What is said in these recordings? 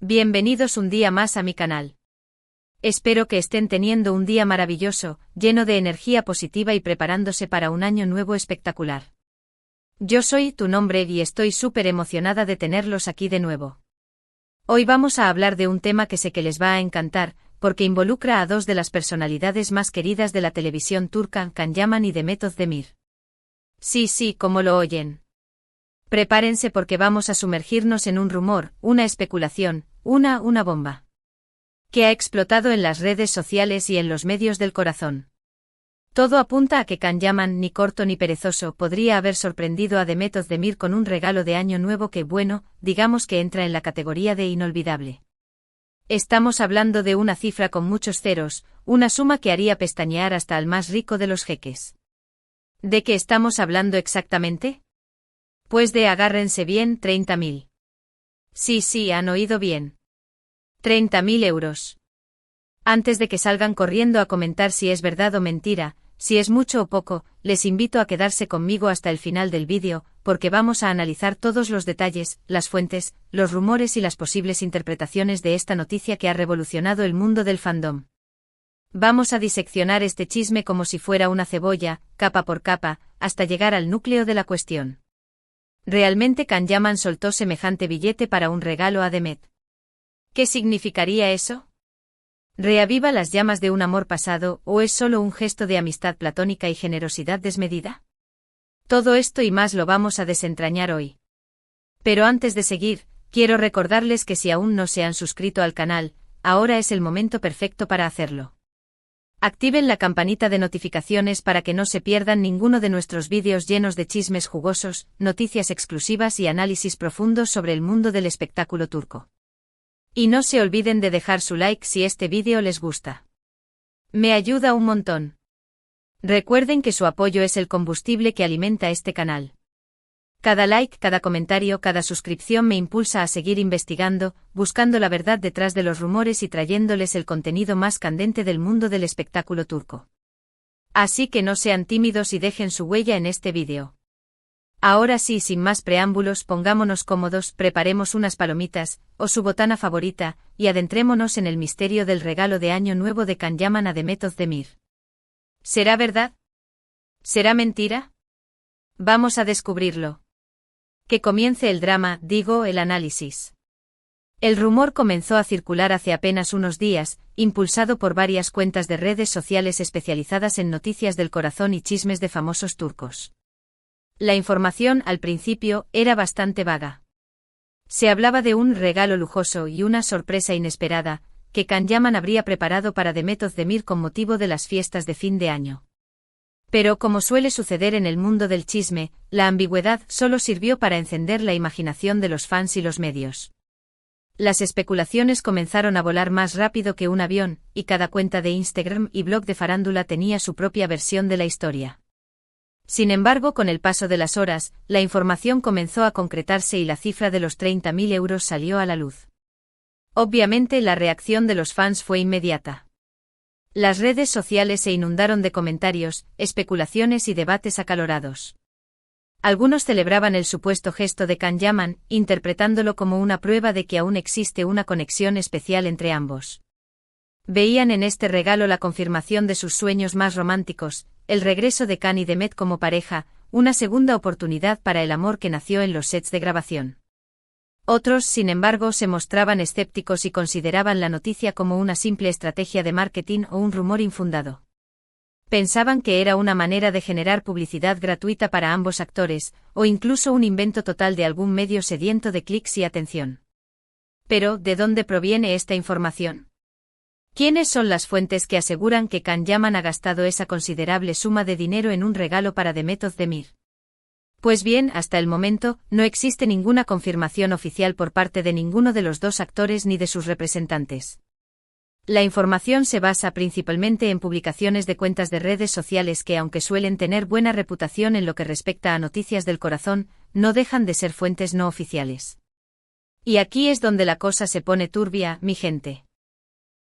Bienvenidos un día más a mi canal. Espero que estén teniendo un día maravilloso, lleno de energía positiva y preparándose para un año nuevo espectacular. Yo soy tu nombre y estoy súper emocionada de tenerlos aquí de nuevo. Hoy vamos a hablar de un tema que sé que les va a encantar, porque involucra a dos de las personalidades más queridas de la televisión turca, Can Yaman y Demet Özdemir. Sí, como lo oyen. Prepárense porque vamos a sumergirnos en un rumor, una especulación, una bomba que ha explotado en las redes sociales y en los medios del corazón. Todo apunta a que Can Yaman, ni corto ni perezoso, podría haber sorprendido a Demet Özdemir con un regalo de año nuevo que, bueno, digamos que entra en la categoría de inolvidable. Estamos hablando de una cifra con muchos ceros, una suma que haría pestañear hasta al más rico de los jeques. ¿De qué estamos hablando exactamente? Pues de, agárrense bien, 30.000. Sí, han oído bien. 30.000 euros. Antes de que salgan corriendo a comentar si es verdad o mentira, si es mucho o poco, les invito a quedarse conmigo hasta el final del vídeo, porque vamos a analizar todos los detalles, las fuentes, los rumores y las posibles interpretaciones de esta noticia que ha revolucionado el mundo del fandom. Vamos a diseccionar este chisme como si fuera una cebolla, capa por capa, hasta llegar al núcleo de la cuestión. ¿Realmente Can Yaman soltó semejante billete para un regalo a Demet? ¿Qué significaría eso? ¿Reaviva las llamas de un amor pasado o es solo un gesto de amistad platónica y generosidad desmedida? Todo esto y más lo vamos a desentrañar hoy. Pero antes de seguir, quiero recordarles que si aún no se han suscrito al canal, ahora es el momento perfecto para hacerlo. Activen la campanita de notificaciones para que no se pierdan ninguno de nuestros vídeos llenos de chismes jugosos, noticias exclusivas y análisis profundos sobre el mundo del espectáculo turco. Y no se olviden de dejar su like si este vídeo les gusta. Me ayuda un montón. Recuerden que su apoyo es el combustible que alimenta este canal. Cada like, cada comentario, cada suscripción me impulsa a seguir investigando, buscando la verdad detrás de los rumores y trayéndoles el contenido más candente del mundo del espectáculo turco. Así que no sean tímidos y dejen su huella en este vídeo. Ahora sí, sin más preámbulos, pongámonos cómodos, preparemos unas palomitas, o su botana favorita, y adentrémonos en el misterio del regalo de año nuevo de Can Yaman a Demet Özdemir. ¿Será verdad? ¿Será mentira? Vamos a descubrirlo. Que comience el drama, digo, el análisis. El rumor comenzó a circular hace apenas unos días, impulsado por varias cuentas de redes sociales especializadas en noticias del corazón y chismes de famosos turcos. La información, al principio, era bastante vaga. Se hablaba de un regalo lujoso y una sorpresa inesperada, que Can Yaman habría preparado para Demet Özdemir con motivo de las fiestas de fin de año. Pero como suele suceder en el mundo del chisme, la ambigüedad solo sirvió para encender la imaginación de los fans y los medios. Las especulaciones comenzaron a volar más rápido que un avión, y cada cuenta de Instagram y blog de farándula tenía su propia versión de la historia. Sin embargo, con el paso de las horas, la información comenzó a concretarse y la cifra de los 30.000 euros salió a la luz. Obviamente la reacción de los fans fue inmediata. Las redes sociales se inundaron de comentarios, especulaciones y debates acalorados. Algunos celebraban el supuesto gesto de Can Yaman, interpretándolo como una prueba de que aún existe una conexión especial entre ambos. Veían en este regalo la confirmación de sus sueños más románticos, el regreso de Can y Demet como pareja, una segunda oportunidad para el amor que nació en los sets de grabación. Otros, sin embargo, se mostraban escépticos y consideraban la noticia como una simple estrategia de marketing o un rumor infundado. Pensaban que era una manera de generar publicidad gratuita para ambos actores, o incluso un invento total de algún medio sediento de clics y atención. Pero, ¿de dónde proviene esta información? ¿Quiénes son las fuentes que aseguran que Can Yaman ha gastado esa considerable suma de dinero en un regalo para Demet Özdemir? Pues bien, hasta el momento, no existe ninguna confirmación oficial por parte de ninguno de los dos actores ni de sus representantes. La información se basa principalmente en publicaciones de cuentas de redes sociales que, aunque suelen tener buena reputación en lo que respecta a noticias del corazón, no dejan de ser fuentes no oficiales. Y aquí es donde la cosa se pone turbia, mi gente.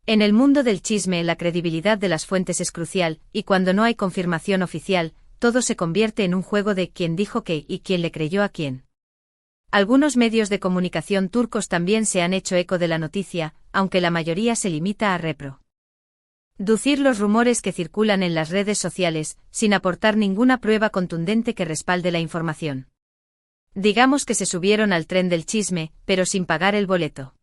En el mundo del chisme, la credibilidad de las fuentes es crucial, y cuando no hay confirmación oficial, todo se convierte en un juego de quién dijo qué y quién le creyó a quién. Algunos medios de comunicación turcos también se han hecho eco de la noticia, aunque la mayoría se limita a reproducir los rumores que circulan en las redes sociales, sin aportar ninguna prueba contundente que respalde la información. Digamos que se subieron al tren del chisme, pero sin pagar el boleto.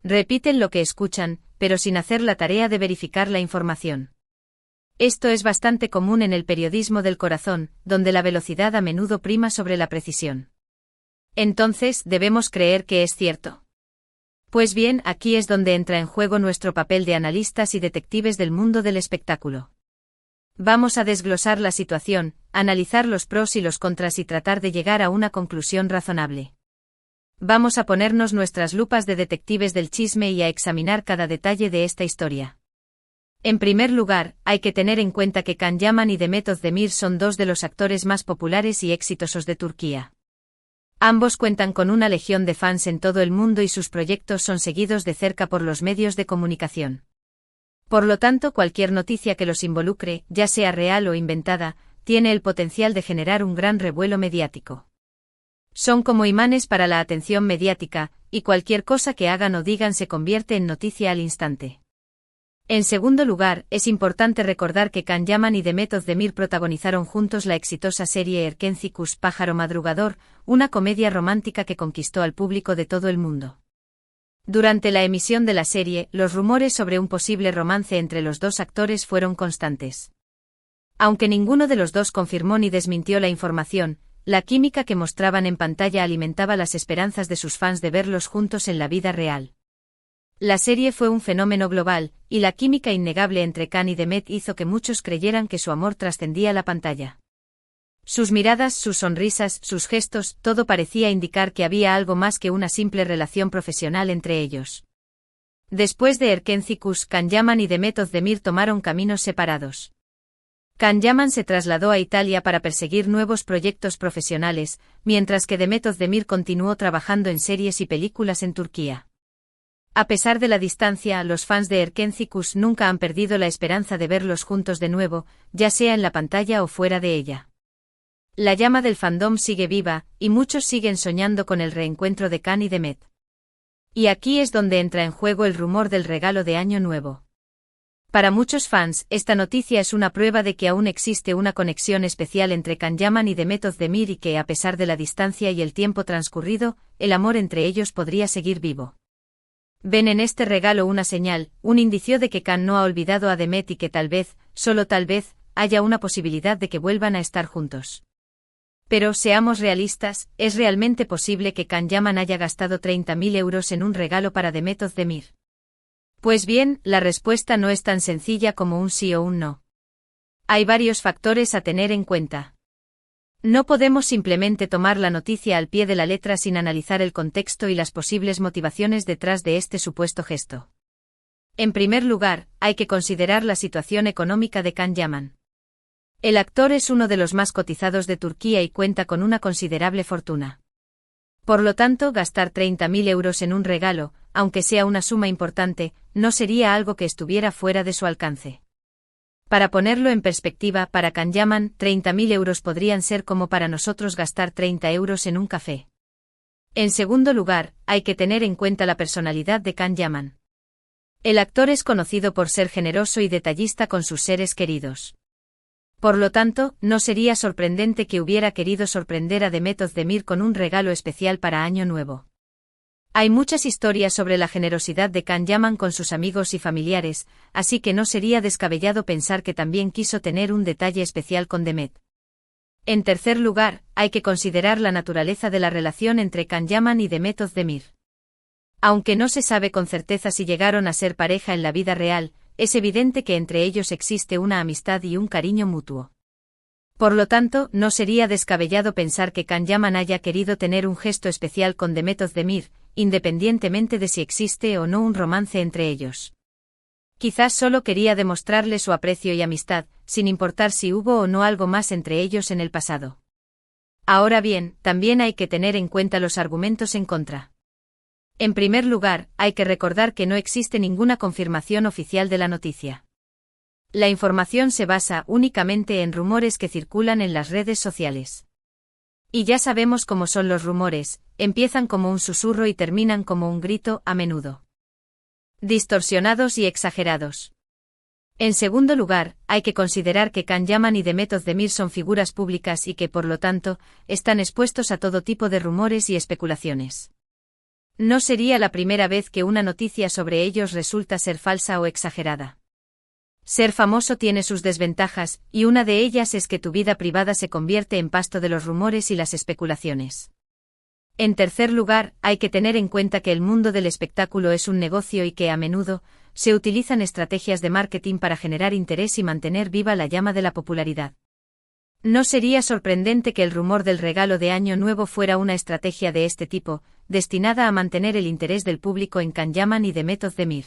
Repiten lo que escuchan, pero sin hacer la tarea de verificar la información. Esto es bastante común en el periodismo del corazón, donde la velocidad a menudo prima sobre la precisión. Entonces, ¿debemos creer que es cierto? Pues bien, aquí es donde entra en juego nuestro papel de analistas y detectives del mundo del espectáculo. Vamos a desglosar la situación, analizar los pros y los contras y tratar de llegar a una conclusión razonable. Vamos a ponernos nuestras lupas de detectives del chisme y a examinar cada detalle de esta historia. En primer lugar, hay que tener en cuenta que Can Yaman y Demet Özdemir son dos de los actores más populares y exitosos de Turquía. Ambos cuentan con una legión de fans en todo el mundo y sus proyectos son seguidos de cerca por los medios de comunicación. Por lo tanto, cualquier noticia que los involucre, ya sea real o inventada, tiene el potencial de generar un gran revuelo mediático. Son como imanes para la atención mediática, y cualquier cosa que hagan o digan se convierte en noticia al instante. En segundo lugar, es importante recordar que Can Yaman y Demet Özdemir protagonizaron juntos la exitosa serie Erkenci Pájaro Madrugador, una comedia romántica que conquistó al público de todo el mundo. Durante la emisión de la serie, los rumores sobre un posible romance entre los dos actores fueron constantes. Aunque ninguno de los dos confirmó ni desmintió la información, la química que mostraban en pantalla alimentaba las esperanzas de sus fans de verlos juntos en la vida real. La serie fue un fenómeno global, y la química innegable entre Can y Demet hizo que muchos creyeran que su amor trascendía la pantalla. Sus miradas, sus sonrisas, sus gestos, todo parecía indicar que había algo más que una simple relación profesional entre ellos. Después de Erkenci, Can Yaman y Demet Özdemir tomaron caminos separados. Can Yaman se trasladó a Italia para perseguir nuevos proyectos profesionales, mientras que Demet Özdemir continuó trabajando en series y películas en Turquía. A pesar de la distancia, los fans de Erkenci nunca han perdido la esperanza de verlos juntos de nuevo, ya sea en la pantalla o fuera de ella. La llama del fandom sigue viva, y muchos siguen soñando con el reencuentro de Can y Demet. Y aquí es donde entra en juego el rumor del regalo de Año Nuevo. Para muchos fans, esta noticia es una prueba de que aún existe una conexión especial entre Can Yaman y Demet Özdemir y que, a pesar de la distancia y el tiempo transcurrido, el amor entre ellos podría seguir vivo. Ven en este regalo una señal, un indicio de que Can no ha olvidado a Demet y que tal vez, solo tal vez, haya una posibilidad de que vuelvan a estar juntos. Pero seamos realistas, ¿es realmente posible que Can Yaman haya gastado 30.000 euros en un regalo para Demet Özdemir? Pues bien, la respuesta no es tan sencilla como un sí o un no. Hay varios factores a tener en cuenta. No podemos simplemente tomar la noticia al pie de la letra sin analizar el contexto y las posibles motivaciones detrás de este supuesto gesto. En primer lugar, hay que considerar la situación económica de Can Yaman. El actor es uno de los más cotizados de Turquía y cuenta con una considerable fortuna. Por lo tanto, gastar 30.000 euros en un regalo, aunque sea una suma importante, no sería algo que estuviera fuera de su alcance. Para ponerlo en perspectiva, para Can Yaman, 30.000 euros podrían ser como para nosotros gastar 30 euros en un café. En segundo lugar, hay que tener en cuenta la personalidad de Can Yaman. El actor es conocido por ser generoso y detallista con sus seres queridos. Por lo tanto, no sería sorprendente que hubiera querido sorprender a Demet Özdemir con un regalo especial para Año Nuevo. Hay muchas historias sobre la generosidad de Can Yaman con sus amigos y familiares, así que no sería descabellado pensar que también quiso tener un detalle especial con Demet. En tercer lugar, hay que considerar la naturaleza de la relación entre Can Yaman y Demet Özdemir. Aunque no se sabe con certeza si llegaron a ser pareja en la vida real, es evidente que entre ellos existe una amistad y un cariño mutuo. Por lo tanto, no sería descabellado pensar que Can Yaman haya querido tener un gesto especial con Demet Özdemir, independientemente de si existe o no un romance entre ellos. Quizás solo quería demostrarle su aprecio y amistad, sin importar si hubo o no algo más entre ellos en el pasado. Ahora bien, también hay que tener en cuenta los argumentos en contra. En primer lugar, hay que recordar que no existe ninguna confirmación oficial de la noticia. La información se basa únicamente en rumores que circulan en las redes sociales. Y ya sabemos cómo son los rumores, empiezan como un susurro y terminan como un grito, a menudo distorsionados y exagerados. En segundo lugar, hay que considerar que Can Yaman y Demet Özdemir son figuras públicas y que, por lo tanto, están expuestos a todo tipo de rumores y especulaciones. No sería la primera vez que una noticia sobre ellos resulta ser falsa o exagerada. Ser famoso tiene sus desventajas, y una de ellas es que tu vida privada se convierte en pasto de los rumores y las especulaciones. En tercer lugar, hay que tener en cuenta que el mundo del espectáculo es un negocio y que, a menudo, se utilizan estrategias de marketing para generar interés y mantener viva la llama de la popularidad. No sería sorprendente que el rumor del regalo de Año Nuevo fuera una estrategia de este tipo, destinada a mantener el interés del público en Can Yaman y Demet Özdemir.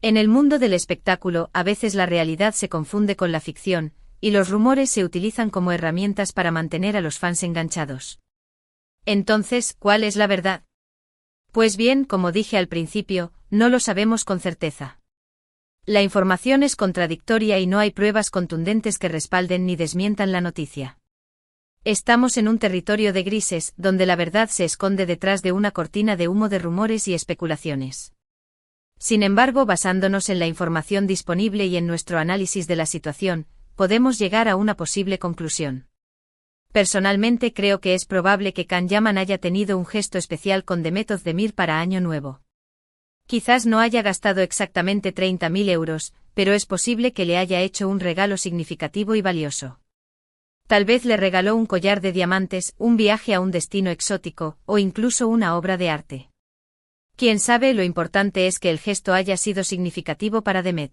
En el mundo del espectáculo, a veces la realidad se confunde con la ficción, y los rumores se utilizan como herramientas para mantener a los fans enganchados. Entonces, ¿cuál es la verdad? Pues bien, como dije al principio, no lo sabemos con certeza. La información es contradictoria y no hay pruebas contundentes que respalden ni desmientan la noticia. Estamos en un territorio de grises, donde la verdad se esconde detrás de una cortina de humo de rumores y especulaciones. Sin embargo, basándonos en la información disponible y en nuestro análisis de la situación, podemos llegar a una posible conclusión. Personalmente creo que es probable que Can Yaman haya tenido un gesto especial con Demet Özdemir para Año Nuevo. Quizás no haya gastado exactamente 30.000 euros, pero es posible que le haya hecho un regalo significativo y valioso. Tal vez le regaló un collar de diamantes, un viaje a un destino exótico, o incluso una obra de arte. Quién sabe, lo importante es que el gesto haya sido significativo para Demet.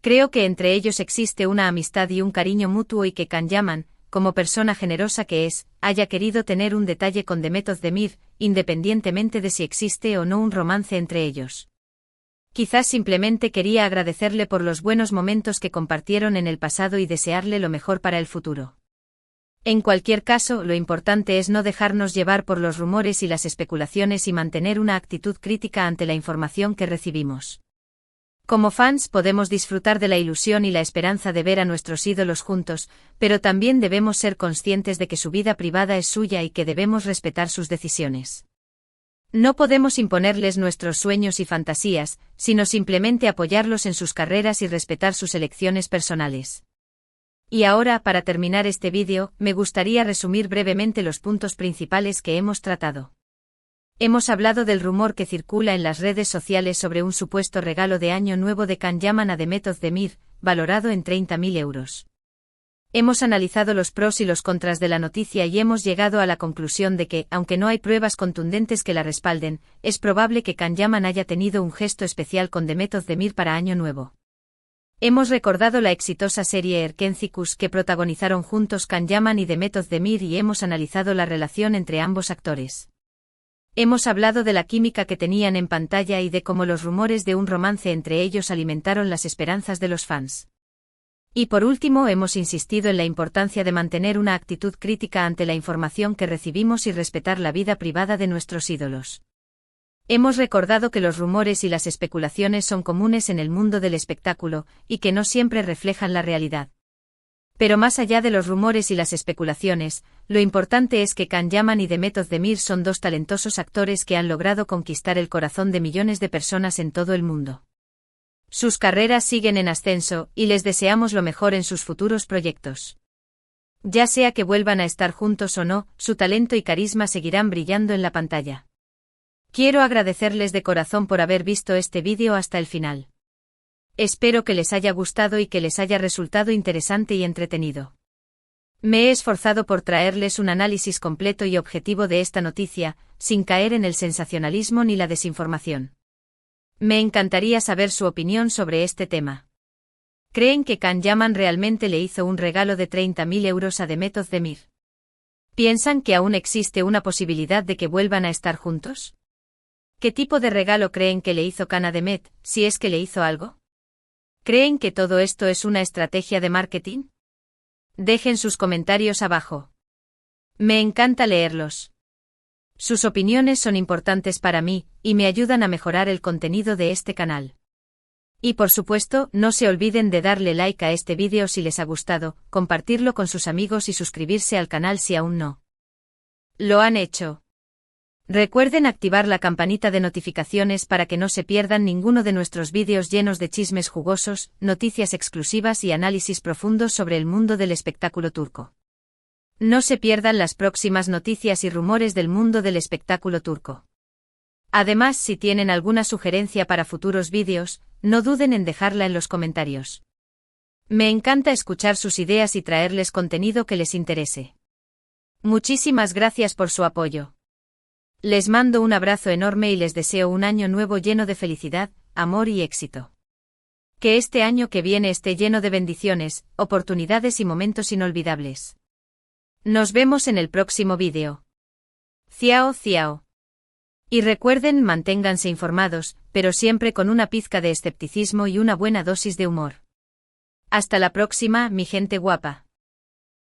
Creo que entre ellos existe una amistad y un cariño mutuo y que Can Yaman, como persona generosa que es, haya querido tener un detalle con Demet Özdemir, independientemente de si existe o no un romance entre ellos. Quizás simplemente quería agradecerle por los buenos momentos que compartieron en el pasado y desearle lo mejor para el futuro. En cualquier caso, lo importante es no dejarnos llevar por los rumores y las especulaciones y mantener una actitud crítica ante la información que recibimos. Como fans podemos disfrutar de la ilusión y la esperanza de ver a nuestros ídolos juntos, pero también debemos ser conscientes de que su vida privada es suya y que debemos respetar sus decisiones. No podemos imponerles nuestros sueños y fantasías, sino simplemente apoyarlos en sus carreras y respetar sus elecciones personales. Y ahora, para terminar este vídeo, me gustaría resumir brevemente los puntos principales que hemos tratado. Hemos hablado del rumor que circula en las redes sociales sobre un supuesto regalo de Año Nuevo de Can Yaman a Demet Özdemir, valorado en 30.000 euros. Hemos analizado los pros y los contras de la noticia y hemos llegado a la conclusión de que, aunque no hay pruebas contundentes que la respalden, es probable que Can Yaman haya tenido un gesto especial con Demet Özdemir para Año Nuevo. Hemos recordado la exitosa serie Erkencikus que protagonizaron juntos Can Yaman y Demet Özdemir y hemos analizado la relación entre ambos actores. Hemos hablado de la química que tenían en pantalla y de cómo los rumores de un romance entre ellos alimentaron las esperanzas de los fans. Y por último, hemos insistido en la importancia de mantener una actitud crítica ante la información que recibimos y respetar la vida privada de nuestros ídolos. Hemos recordado que los rumores y las especulaciones son comunes en el mundo del espectáculo, y que no siempre reflejan la realidad. Pero más allá de los rumores y las especulaciones, lo importante es que Can Yaman y Demet Özdemir son dos talentosos actores que han logrado conquistar el corazón de millones de personas en todo el mundo. Sus carreras siguen en ascenso, y les deseamos lo mejor en sus futuros proyectos. Ya sea que vuelvan a estar juntos o no, su talento y carisma seguirán brillando en la pantalla. Quiero agradecerles de corazón por haber visto este vídeo hasta el final. Espero que les haya gustado y que les haya resultado interesante y entretenido. Me he esforzado por traerles un análisis completo y objetivo de esta noticia, sin caer en el sensacionalismo ni la desinformación. Me encantaría saber su opinión sobre este tema. ¿Creen que Can Yaman realmente le hizo un regalo de 30.000 euros a Demet Özdemir? ¿Piensan que aún existe una posibilidad de que vuelvan a estar juntos? ¿Qué tipo de regalo creen que le hizo Can a Demet, si es que le hizo algo? ¿Creen que todo esto es una estrategia de marketing? Dejen sus comentarios abajo. Me encanta leerlos. Sus opiniones son importantes para mí, y me ayudan a mejorar el contenido de este canal. Y por supuesto, no se olviden de darle like a este vídeo si les ha gustado, compartirlo con sus amigos y suscribirse al canal si aún no. Lo han hecho. Recuerden activar la campanita de notificaciones para que no se pierdan ninguno de nuestros vídeos llenos de chismes jugosos, noticias exclusivas y análisis profundos sobre el mundo del espectáculo turco. No se pierdan las próximas noticias y rumores del mundo del espectáculo turco. Además, si tienen alguna sugerencia para futuros vídeos, no duden en dejarla en los comentarios. Me encanta escuchar sus ideas y traerles contenido que les interese. Muchísimas gracias por su apoyo. Les mando un abrazo enorme y les deseo un año nuevo lleno de felicidad, amor y éxito. Que este año que viene esté lleno de bendiciones, oportunidades y momentos inolvidables. Nos vemos en el próximo vídeo. Ciao, ciao. Y recuerden, manténganse informados, pero siempre con una pizca de escepticismo y una buena dosis de humor. Hasta la próxima, mi gente guapa.